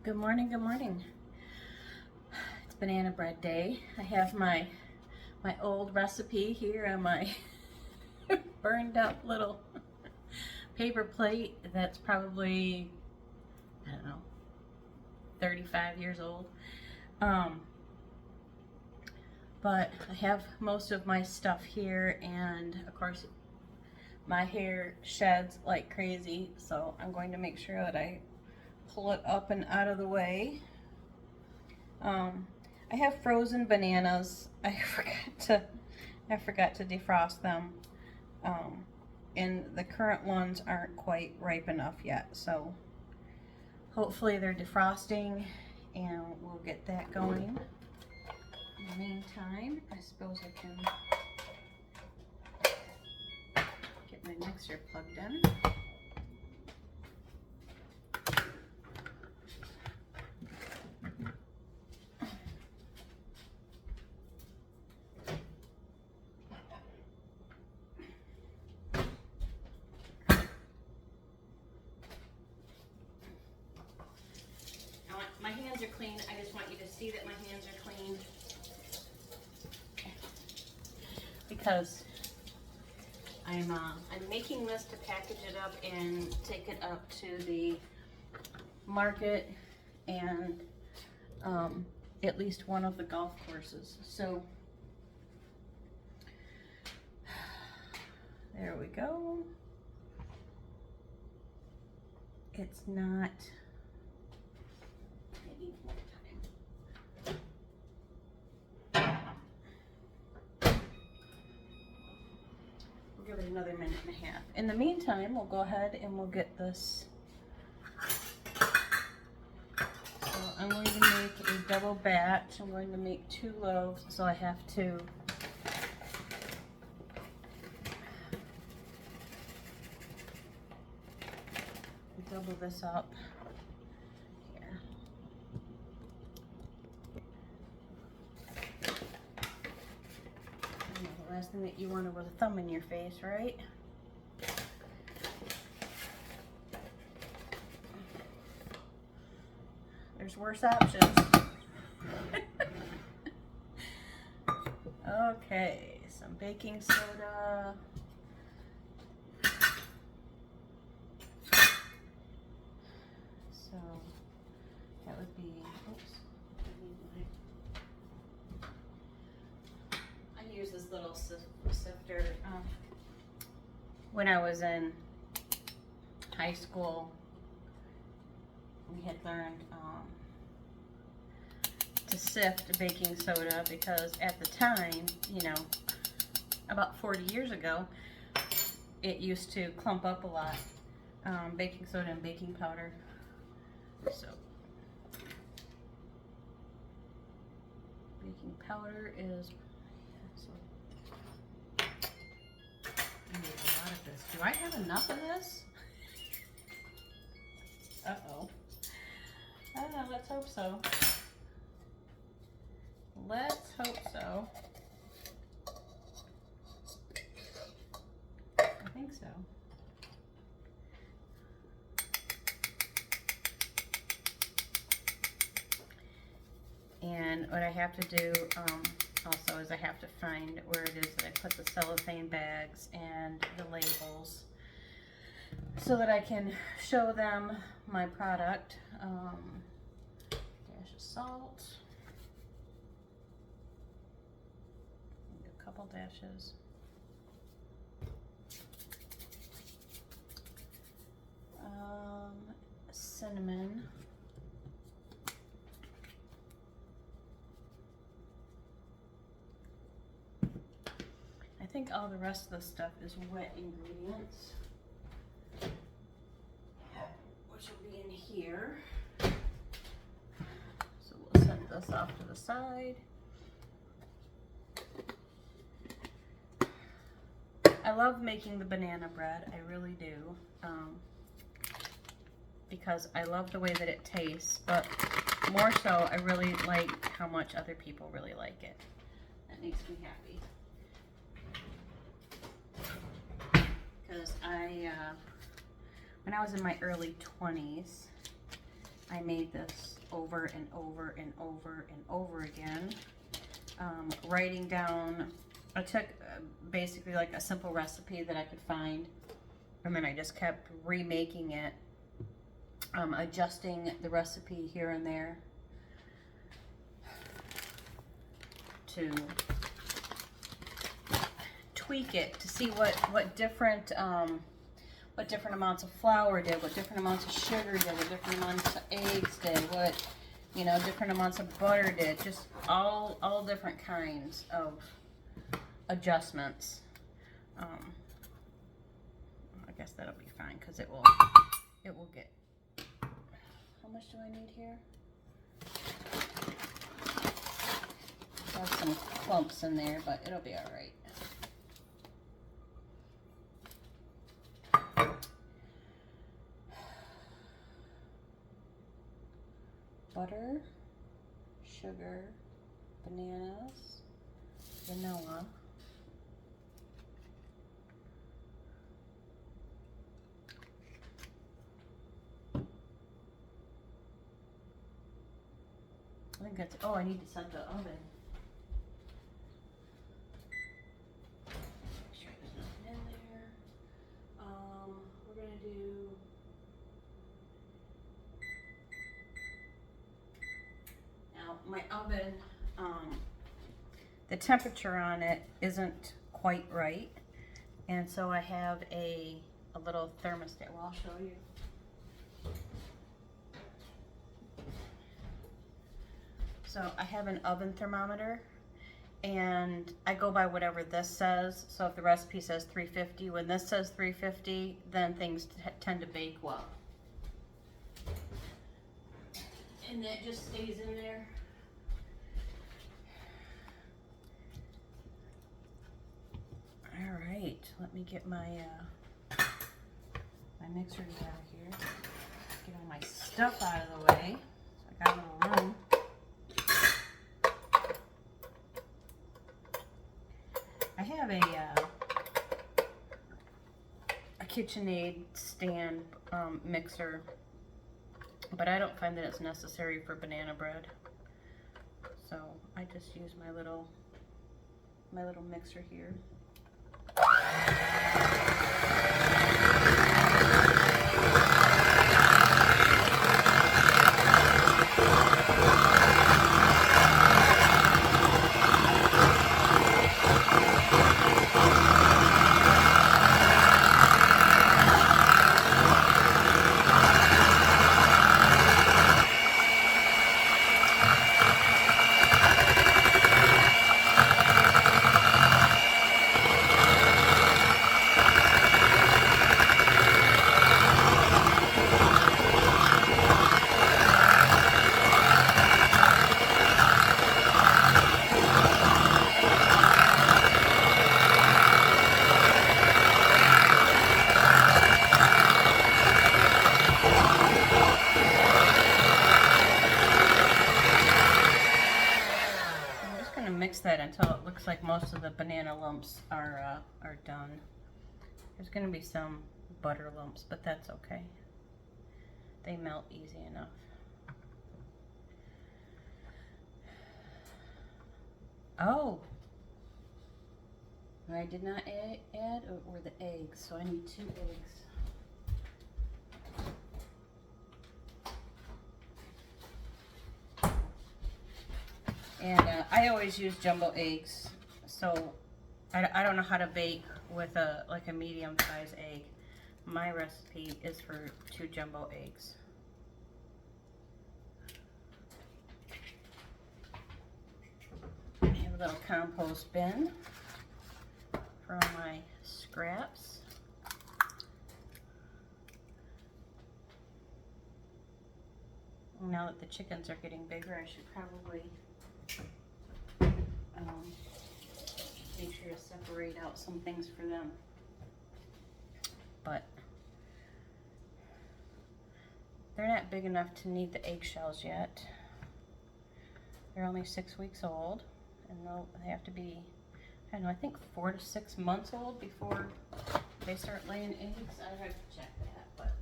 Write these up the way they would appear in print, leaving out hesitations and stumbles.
Good morning, good morning. It's banana bread day. I have my old recipe here on my burned up little paper plate that's probably, I don't know, 35 years old. But I have most of my stuff here, and of course my hair sheds like crazy, so I'm going to make sure that I pull it up and out of the way. I have frozen bananas. I forgot to defrost them, and the current ones aren't quite ripe enough yet. So hopefully they're defrosting, and we'll get that going. In the meantime, I suppose I can get my mixer plugged in. My hands are clean. I just want you to see that my hands are clean, because I'm making this to package it up and take it up to the market and at least one of the golf courses. So there we go. It's not. Give it another minute and a half. In the meantime, we'll go ahead and we'll get this. So I'm going to make a double batch. I'm going to make 2 loaves, so I have to double this up here. The last thing that you wanted was a thumb in your face, right? There's worse options. Okay, some baking soda. So that would be, oops. I use this little sifter. When I was in high school, we had learned to sift baking soda, because at the time, you know, about 40 years ago, it used to clump up a lot. Baking soda and baking powder. So baking powder is, I need a lot of this. Do I have enough of this? Uh-oh. I don't know, let's hope so. Let's hope so. I think so. And what I have to do also is I have to find where it is that I put the cellophane bags and the labels, so that I can show them my product. Dash of salt. A couple dashes. Cinnamon. I think all the rest of the stuff is wet ingredients, which will be in here. So we'll set this off to the side. I love making the banana bread, I really do, because I love the way that it tastes, but more so I really like how much other people really like it. That makes me happy. Because when I was in my early 20s, I made this over and over and over and over again. Writing down, I took basically like a simple recipe that I could find, and then I just kept remaking it, adjusting the recipe here and there to tweak it to see what different amounts of flour did, what different amounts of sugar did, what different amounts of eggs did, what, you know, different amounts of butter did, just all different kinds of adjustments. I guess that'll be fine because it will get. How much do I need here? I have some clumps in there, but it'll be all right. Butter, sugar, bananas, vanilla, I think that's, oh, I need to set the oven. Make sure there's nothing in there. We're gonna do now my oven, the temperature on it isn't quite right, and so I have a little thermostat. Well, I'll show you. So I have an oven thermometer, and I go by whatever this says. So if the recipe says 350, when this says 350, then things tend to bake well. And that just stays in there. All right, let me get my mixer out of here. Get all my stuff out of the way. So I got a little room. I have a KitchenAid stand mixer, but I don't find that it's necessary for banana bread. So I just use my little mixer here. That until it looks like most of the banana lumps are done. There's going to be some butter lumps, but that's okay. They melt easy enough. Oh, I did not add were the eggs, so I need 2 eggs. And I always use jumbo eggs, so I don't know how to bake with a medium-sized egg. My recipe is for 2 jumbo eggs. I have a little compost bin for all my scraps. Now that the chickens are getting bigger, I should probably make sure to separate out some things for them. But they're not big enough to need the eggshells yet. They're only 6 weeks old, and they have to be, I don't know, I think 4 to 6 months old before they start laying eggs. I have to check that, but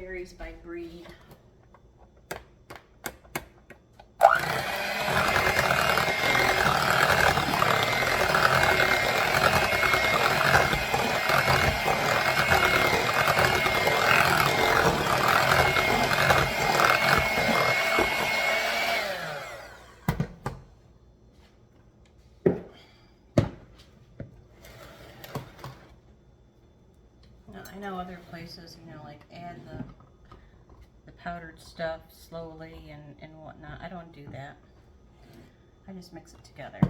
varies by breed. I know other places, you know, like add the powdered stuff slowly and whatnot. I don't do that. I just mix it together.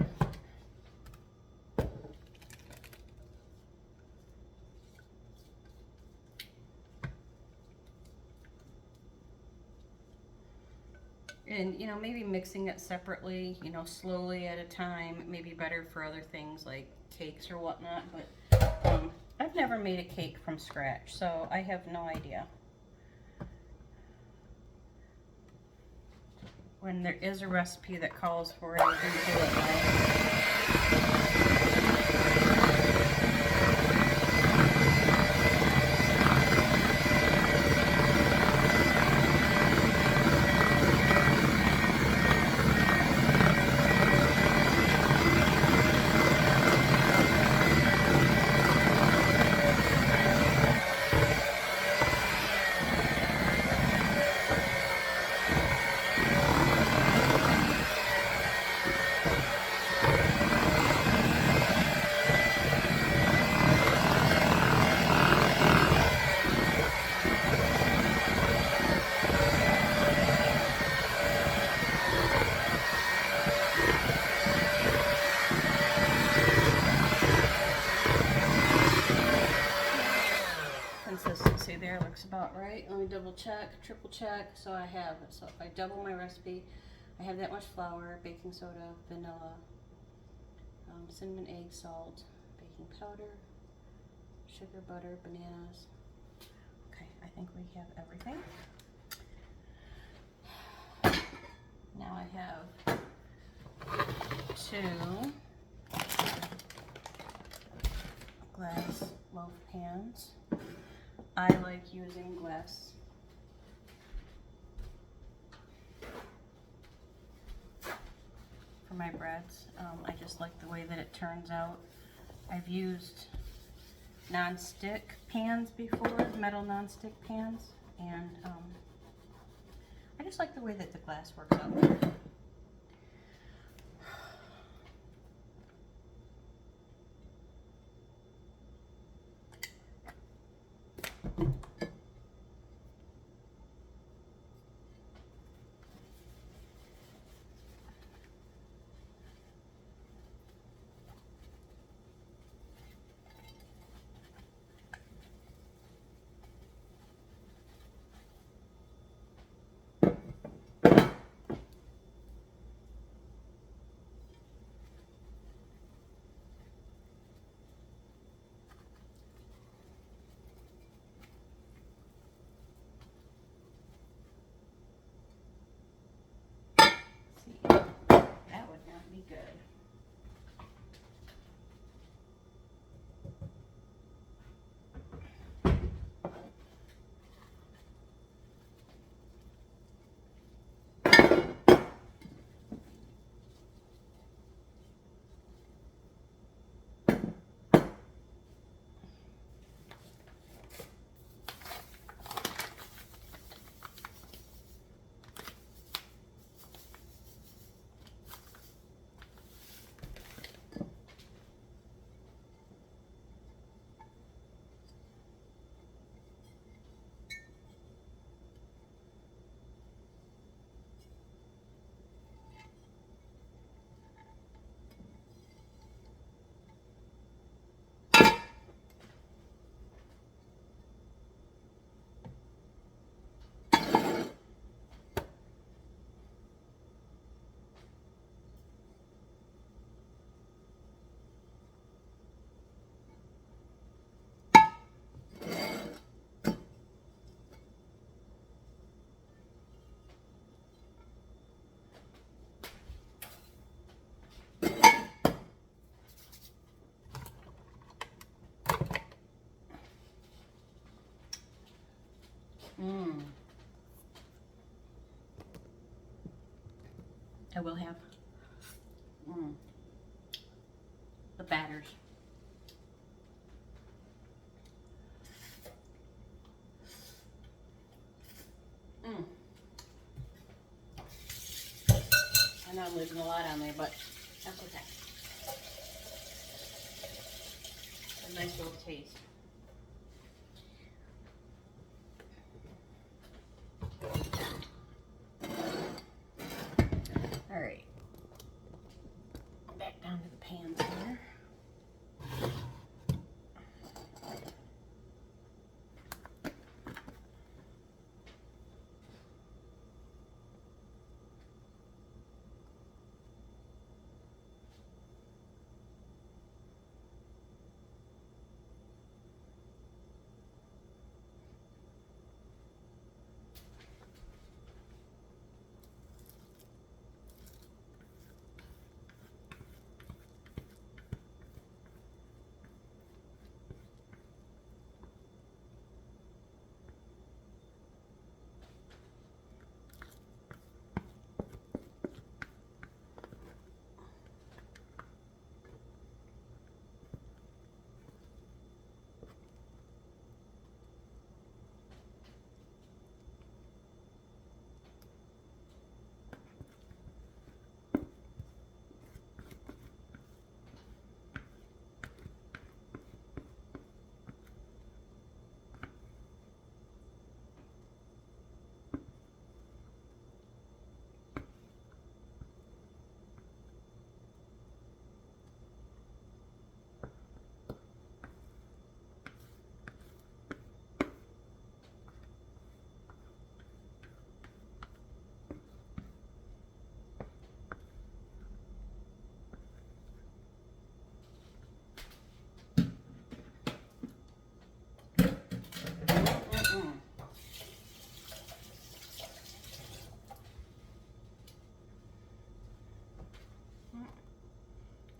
And, you know, maybe mixing it separately, you know, slowly at a time, may be better for other things like cakes or whatnot, but I've never made a cake from scratch, so I have no idea. When there is a recipe that calls for it, I do do it right. Consistency there looks about right. Let me double check, triple check. So I have, so if I double my recipe, I have that much flour, baking soda, vanilla, cinnamon, egg, salt, baking powder, sugar, butter, bananas. Okay, I think we have everything. Now I have 2 glass loaf pans. I like using glass for my breads. I just like the way that it turns out. I've used non-stick pans before, metal non-stick pans, and I just like the way that the glass works out. Mmm. I will have the batters. Mm. I know I'm losing a lot on there, but that's okay. A nice little taste. All right. Back down to the pans here.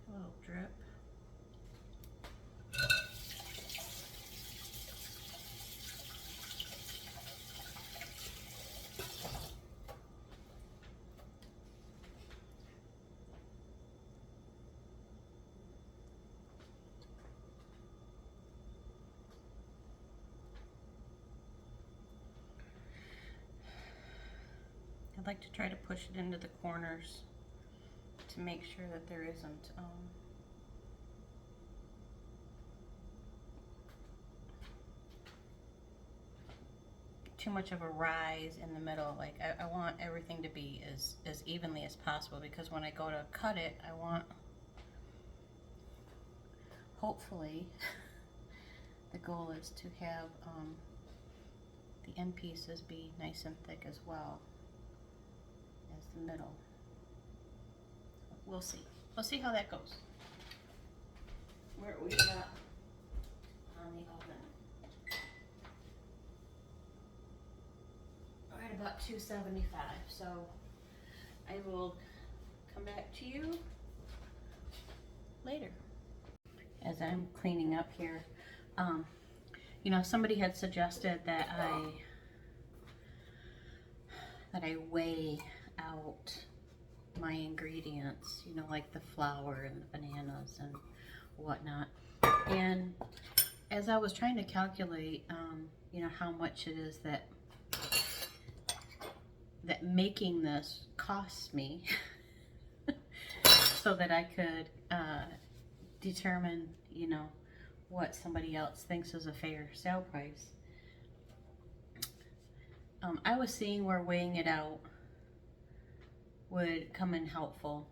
A little drip. I'd like to try to push it into the corners to make sure that there isn't too much of a rise in the middle. Like I want everything to be as evenly as possible, because when I go to cut it, I want, hopefully, the goal is to have the end pieces be nice and thick as well as the middle. We'll see. We'll see how that goes. Where we got on the oven. Right about 275. So I will come back to you later. As I'm cleaning up here, you know, somebody had suggested that I weigh out my ingredients, you know, like the flour and the bananas and whatnot. And as I was trying to calculate, you know, how much it is that making this costs me, so that I could determine, you know, what somebody else thinks is a fair sale price. I was seeing where weighing it out would come in helpful,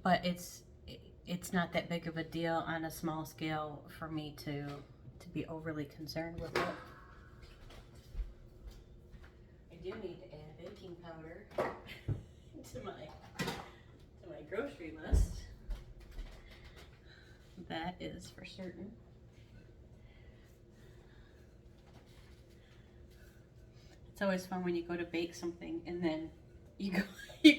but it's not that big of a deal on a small scale for me to be overly concerned with it. I do need to add baking powder to my grocery list. That is for certain. It's always fun when you go to bake something and then you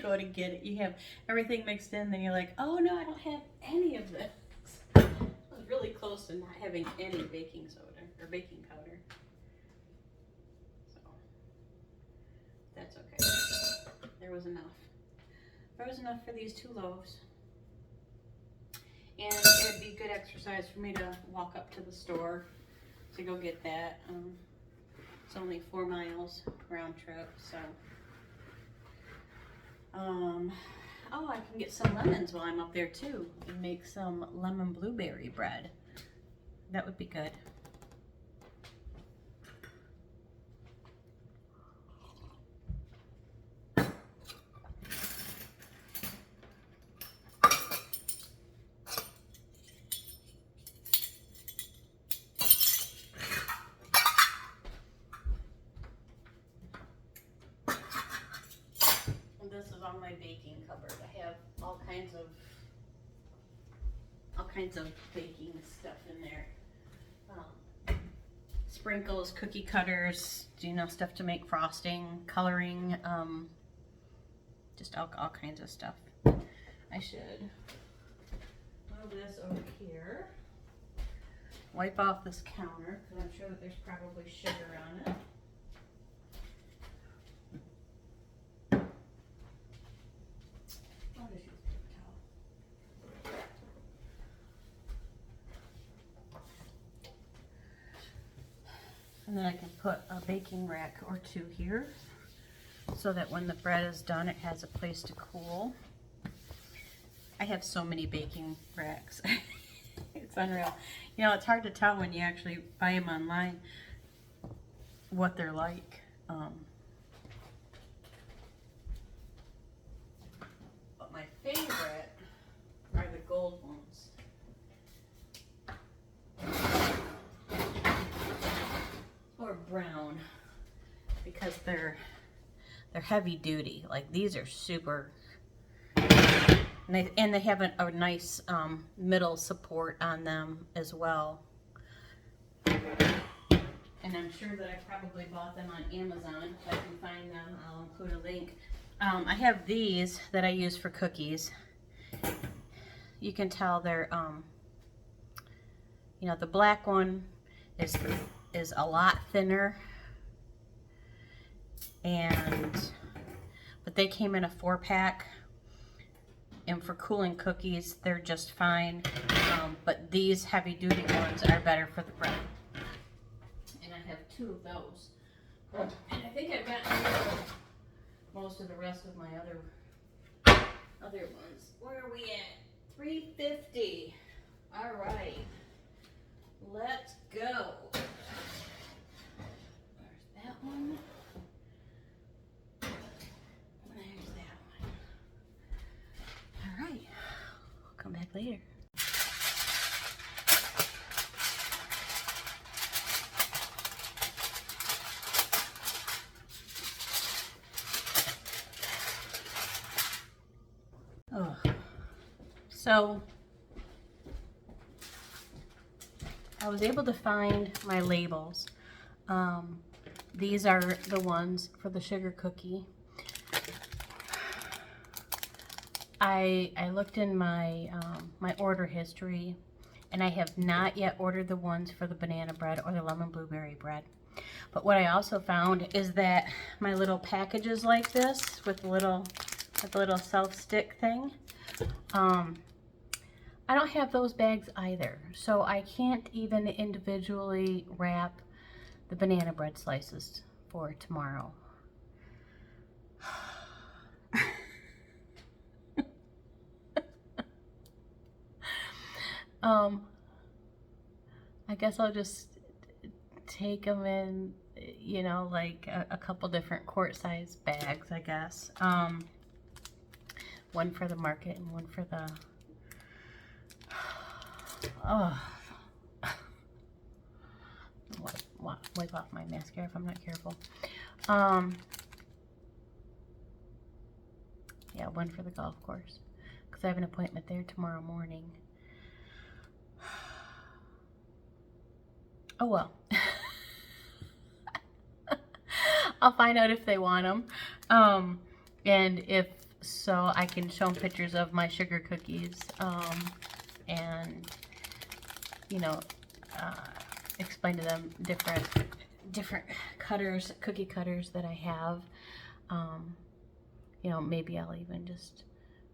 go to get it. You have everything mixed in, then you're like, oh no, I don't have any of this. Look really close to not having any baking soda or baking powder. So that's okay. There was enough. There was enough for these 2 loaves. And it would be good exercise for me to walk up to the store to go get that. It's only 4 miles round trip, so. Oh, I can get some lemons while I'm up there too and make some lemon blueberry bread. That would be good. This is on my baking cupboard. I have all kinds of baking stuff in there. Sprinkles, cookie cutters, you know, stuff to make frosting, coloring, just all kinds of stuff. I should move this over here. Wipe off this counter because I'm sure that there's probably sugar on it. And then I can put a baking rack or 2 here so that when the bread is done, it has a place to cool. I have so many baking racks. It's unreal. You know, it's hard to tell when you actually buy them online what they're like. But my favorite are the gold ones. Or brown, because they're heavy duty. Like these are super, and they have a nice middle support on them as well. And I'm sure that I probably bought them on Amazon. If I can find them, I'll include a link. I have these that I use for cookies. You can tell they're, you know, the black one is a lot thinner, but they came in a 4-pack, and for cooling cookies they're just fine, but these heavy duty ones are better for the bread, and I have 2 of those, and I think I've gotten most of the rest of my other ones. Where are we at? 350. All right, let's go. That one. There's that one. All right, I'll come back later. Oh, so I was able to find my labels. These are the ones for the sugar cookie. I looked in my my order history, and I have not yet ordered the ones for the banana bread or the lemon blueberry bread. But what I also found is that my little packages like this with the little self-stick thing, I don't have those bags either, so I can't even individually wrap the banana bread slices for tomorrow. I guess I'll just take them in, you know, like a couple different quart size bags, I guess. One for the market and one for the, oh, wipe off my mascara if I'm not careful. Yeah, one for the golf course, because I have an appointment there tomorrow morning. Oh well. I'll find out if they want them, and if so, I can show them pictures of my sugar cookies, and you know, uh, explain to them different cutters, cookie cutters that I have. You know, maybe I'll even just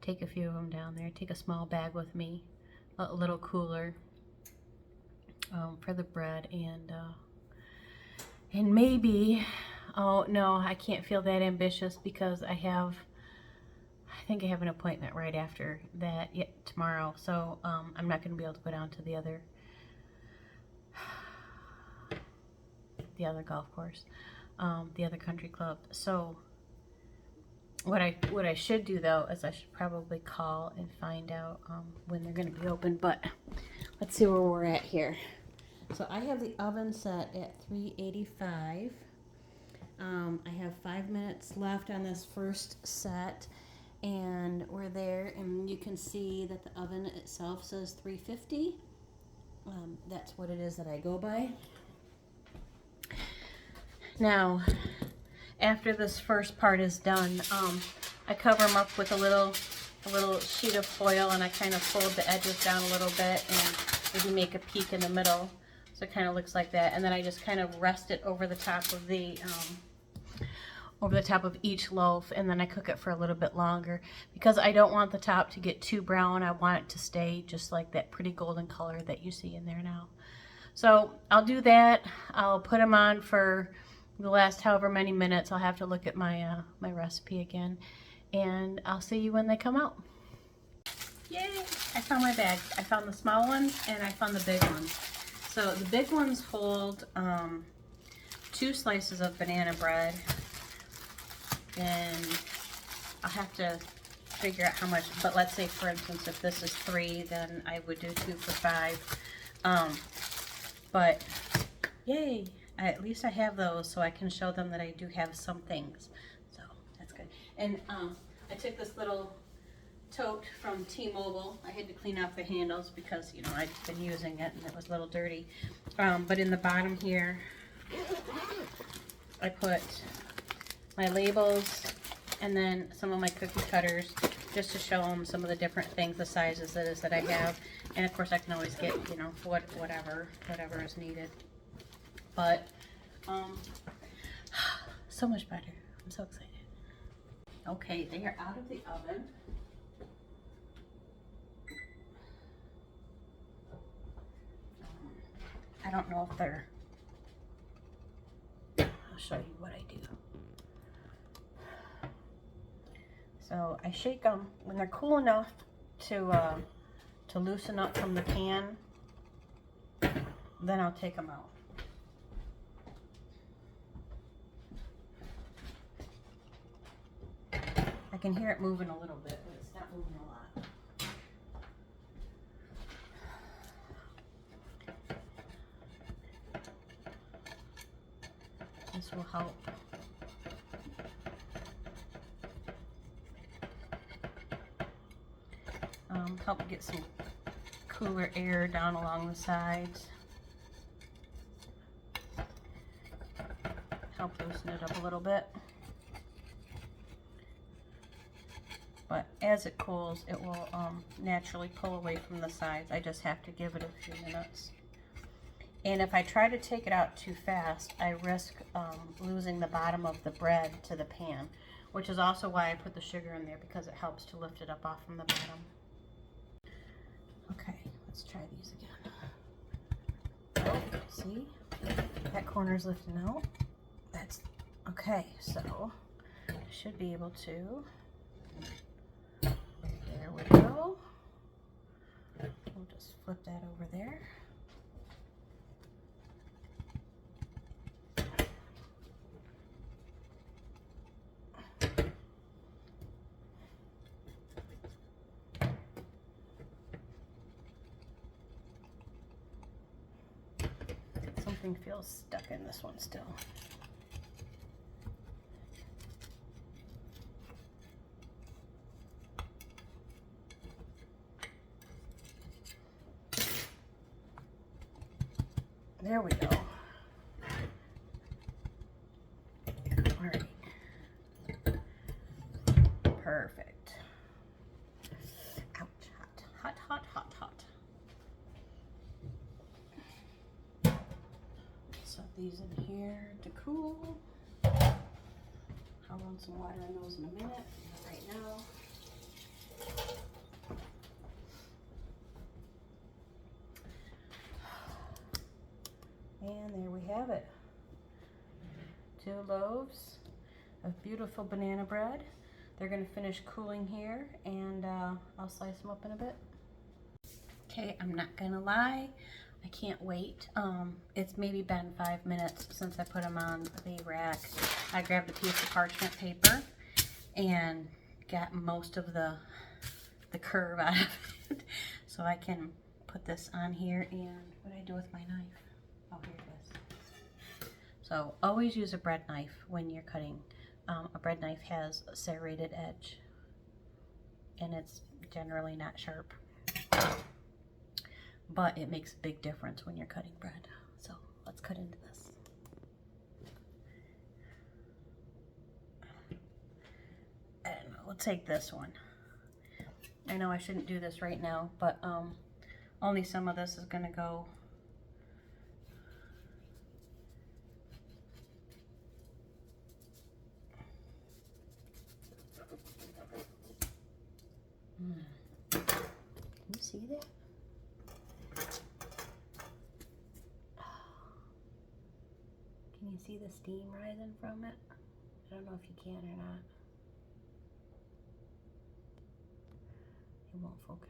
take a few of them down there, take a small bag with me, a little cooler for the bread, and maybe, oh no, I can't feel that ambitious because I think I have an appointment right after that tomorrow, so I'm not going to be able to go down to the other golf course, the other country club. So what I should do though is I should probably call and find out when they're going to be open. But let's see where we're at here. So I have the oven set at 385. I have 5 minutes left on this first set, and we're there, and you can see that the oven itself says 350. That's what it is that I go by. Now, after this first part is done, I cover them up with a little sheet of foil, and I kind of fold the edges down a little bit and maybe make a peak in the middle, so it kind of looks like that. And then I just kind of rest it over the top of each loaf, and then I cook it for a little bit longer because I don't want the top to get too brown. I want it to stay just like that pretty golden color that you see in there now. So I'll do that. I'll put them on for the last however many minutes. I'll have to look at my my recipe again, and I'll see you when they come out. Yay! I found my bag. I found the small ones and I found the big ones. So the big ones hold 2 slices of banana bread, and I'll have to figure out how much, but let's say for instance if this is 3, then I would do 2 for 5. But yay, at least I have those so I can show them that I do have some things, so that's good. And I took this little tote from T-Mobile. I had to clean off the handles because, you know, I'd been using it and it was a little dirty. But in the bottom here, I put my labels and then some of my cookie cutters just to show them some of the different things, the sizes that I have. And of course I can always get, you know, whatever is needed. But so much better. I'm so excited. Okay, they are out of the oven. I don't know if they're, I'll show you what I do. So I shake them when they're cool enough to loosen up from the pan, then I'll take them out. I can hear it moving a little bit, but it's not moving a lot. This will help. Help get some cooler air down along the sides. Help loosen it up a little bit. But as it cools, it will naturally pull away from the sides. I just have to give it a few minutes. And if I try to take it out too fast, I risk losing the bottom of the bread to the pan, which is also why I put the sugar in there, because it helps to lift it up off from the bottom. Okay, let's try these again. Oh, see? That corner's lifting out. That's okay, so I should be able to. There we go. We'll just flip that over there. Something feels stuck in this one still. There we go. All right. Perfect. Ouch, hot, hot, hot, hot, hot. Set these in here to cool. I'll run some water in those in a minute, not right now. And there we have it. 2 loaves of beautiful banana bread. They're gonna finish cooling here, and I'll slice them up in a bit. Okay, I'm not gonna lie, I can't wait. It's maybe been 5 minutes since I put them on the rack. I grabbed a piece of parchment paper and got most of the curve out of it. So I can put this on here, and what do I do with my knife? Oh, here it is. So always use a bread knife when you're cutting. A bread knife has a serrated edge, and it's generally not sharp. But it makes a big difference when you're cutting bread. So let's cut into this. I don't know, we'll take this one. I know I shouldn't do this right now, but only some of this is gonna go. Can you see that? Can you see the steam rising from it? I don't know if you can or not. It won't focus.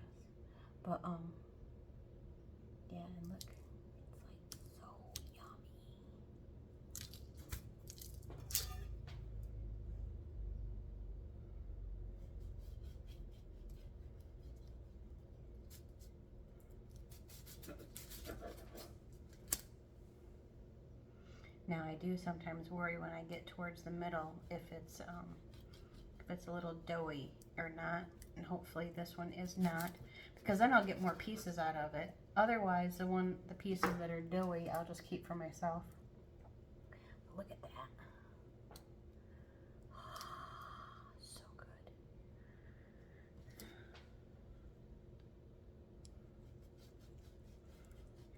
But yeah, and look, it's like so yummy. Now I do sometimes worry when I get towards the middle if it's a little doughy or not, and hopefully this one is not, because then I'll get more pieces out of it. Otherwise, the pieces that are doughy, I'll just keep for myself. Look at that. So good.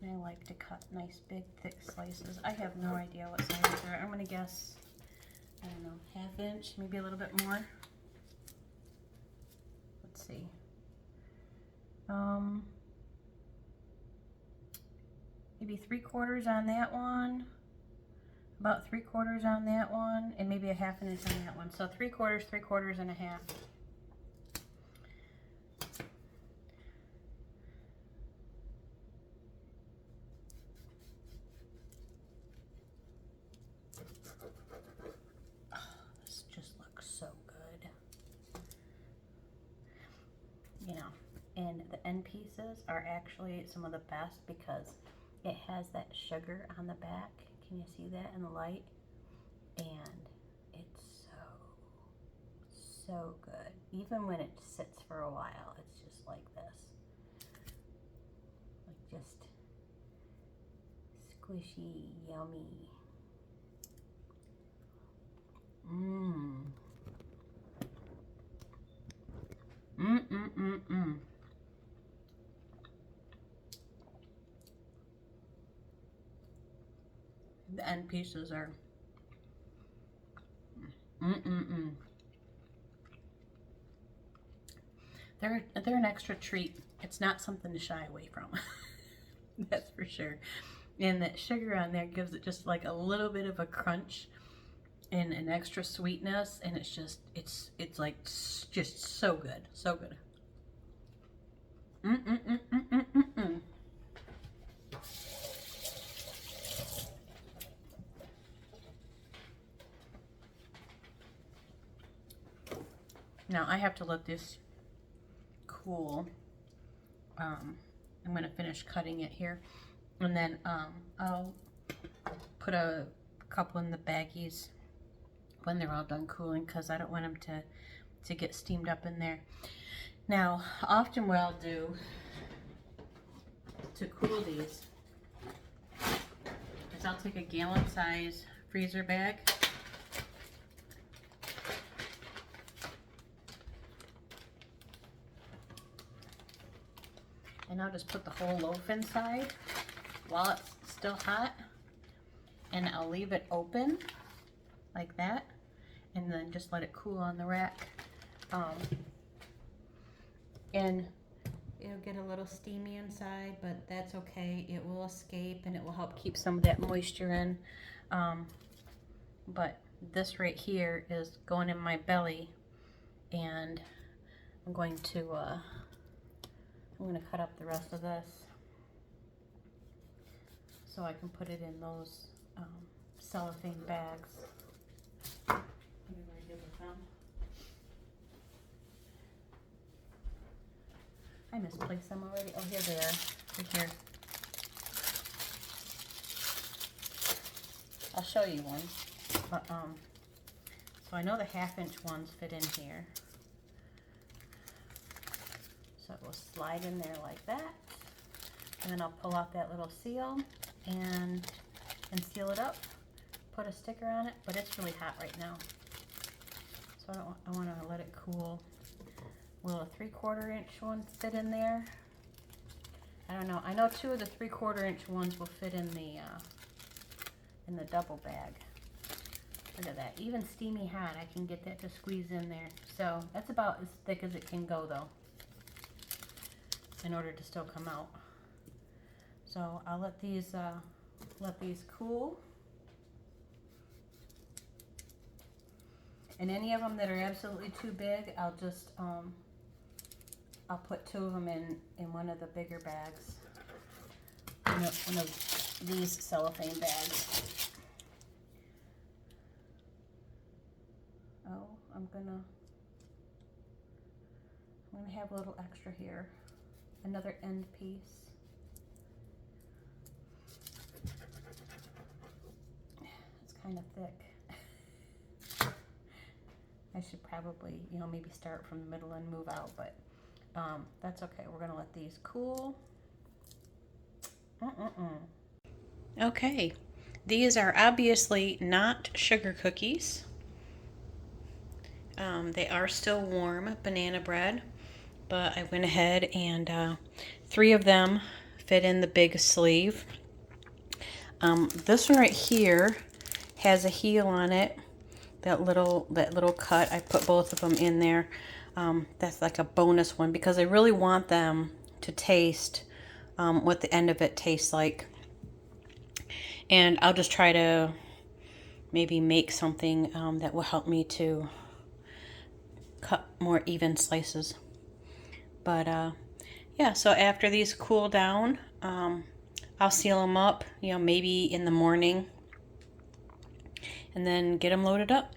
And I like to cut nice, big, thick slices. I have no idea what size they're. I'm gonna guess, I don't know, 1/2 inch, maybe a little bit more. Let's see. Maybe 3/4 on that one, about 3/4 on that one, and maybe a 1/2 inch on that one. So 3/4, 3/4, and a 1/2. Oh, this just looks so good. You know, and the end pieces are actually some of the best because it has that sugar on the back. Can you see that in the light? And it's so good. Even when it sits for a while, it's just like this. Like just squishy, yummy. Mmm. Mmm. The end pieces are They're an extra treat. It's not something to shy away from. That's for sure. And that sugar on there gives it just like a little bit of a crunch and an extra sweetness, and it's just it's like just so good, so good. Now I have to let this cool. I'm gonna finish cutting it here, and then I'll put a couple in the baggies when they're all done cooling, because I don't want them to get steamed up in there. Now, often what I'll do to cool these is I'll take a gallon size freezer bag, and I'll just put the whole loaf inside while it's still hot, and I'll leave it open like that, and then just let it cool on the rack. And it'll get a little steamy inside, but that's okay. It will escape and it will help keep some of that moisture in. But this right here is going in my belly, and I'm going to cut up the rest of this so I can put it in those cellophane bags. What did I do with them? I misplaced them already. Oh, here they are. They're here. I'll show you one. But so I know the 1/2-inch ones fit in here. So it will slide in there like that. And then I'll pull out that little seal and seal it up. Put a sticker on it, but it's really hot right now. So I want to let it cool. Will a 3/4 inch one fit in there? I don't know. I know 2 of the 3/4 inch ones will fit in the double bag. Look at that. Even steamy hot, I can get that to squeeze in there. So that's about as thick as it can go, though, in order to still come out. So I'll let these cool. And any of them that are absolutely too big, I'll just I'll put 2 of them in one of the bigger bags. One of these cellophane bags. Oh, I'm gonna have a little extra here. Another end piece. It's kind of thick. I should probably, maybe start from the middle and move out, but that's okay. We're gonna let these cool. Okay, these are obviously not sugar cookies. They are still warm banana bread, but I went ahead and 3 of them fit in the big sleeve. This one right here has a heel on it. That little cut, I put both of them in there. That's like a bonus one because I really want them to taste what the end of it tastes like. And I'll just try to maybe make something that will help me to cut more even slices. But yeah, so after these cool down, I'll seal them up, maybe in the morning, and then get them loaded up.